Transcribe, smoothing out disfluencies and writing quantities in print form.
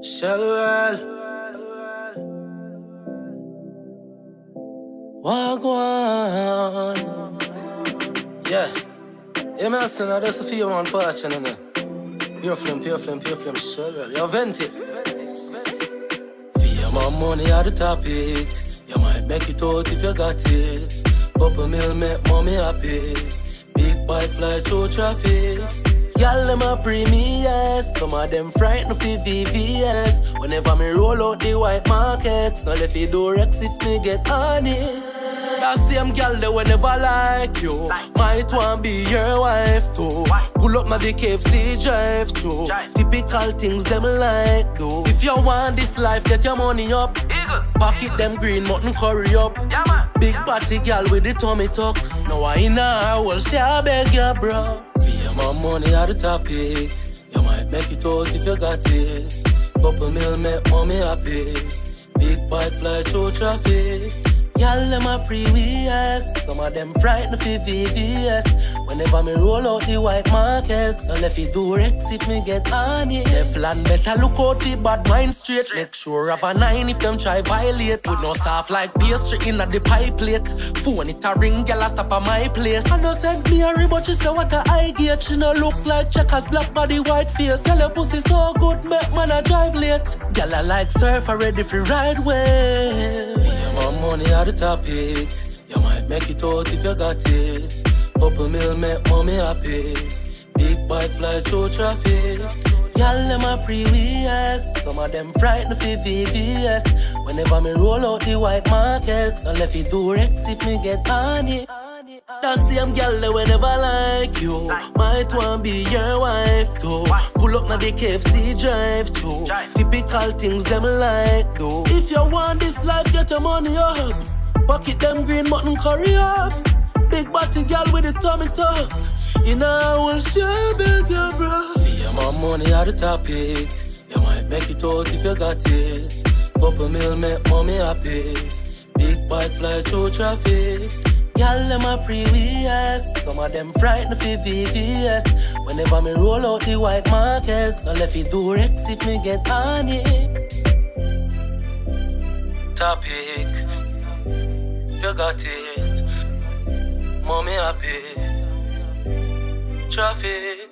Shellwell. Wagwan. Yeah. Yeah, man, son, that's a few man watching, innit? Pure flame, Shellwell. You vent it. Fear my money are the topic. You might make it out if you got it. Couple mil make mommy happy. Big bike fly through traffic. Y'all them a premiers. Some of them frightened for VVS. Whenever me roll out the white markets, now let me do Rex if me get on it. That same girl they will never like you. Might want be your wife too. Pull up my the KFC drive through. Typical things them like do. If you want this life, get your money up. Pocket them green mutton curry up. Big body girl with the tummy tuck. Now I in her hole, she a beg ya bro. Fear my money are the topic. You might make it out if you got it. Couple mil make mommy happy. Big bike fly through traffic. Y'all them a pre-VS. Some of them frightened for VVS. Whenever me roll out the white markets, now let me do Rex if me get on it. Teflon better look out the bad mind straight. Make sure have a 9 if them try violate. With no soft like pastry in at the pie plate. Phone it a ring, girl a stop at my place. I know send me a ring, but she say what a eye gate. She no look like checkers, black body, white face. Tell her pussy so good, make man a drive late. Girl I like surf, ready for ride wave. My money are the topic. You might make it out if you got it. Couple mil make mommy happy. Big bike fly through traffic. Y'all them a pre-VS. Some of them frightened for VVS. Whenever me roll out the white markets, now let me do Rex if me get on it. That same girl they will never like you. Might want be your wife too. Pull up na the KFC drive through. Typical things them like do. If you want this life, get your money up. Pocket them green mutton curry up. Big body girl with the tummy tuck. You know I will share beg you bro. Fear my money are the topic. You might make it out if you got it. Couple mil make mommy happy. Big bike fly through traffic. Y'all them a pre-VS. Some of them frightened for VVS. Whenever me roll out the white markets, now let me do Rex if me get on it. Topic, you got it. Mommy happy. Traffic.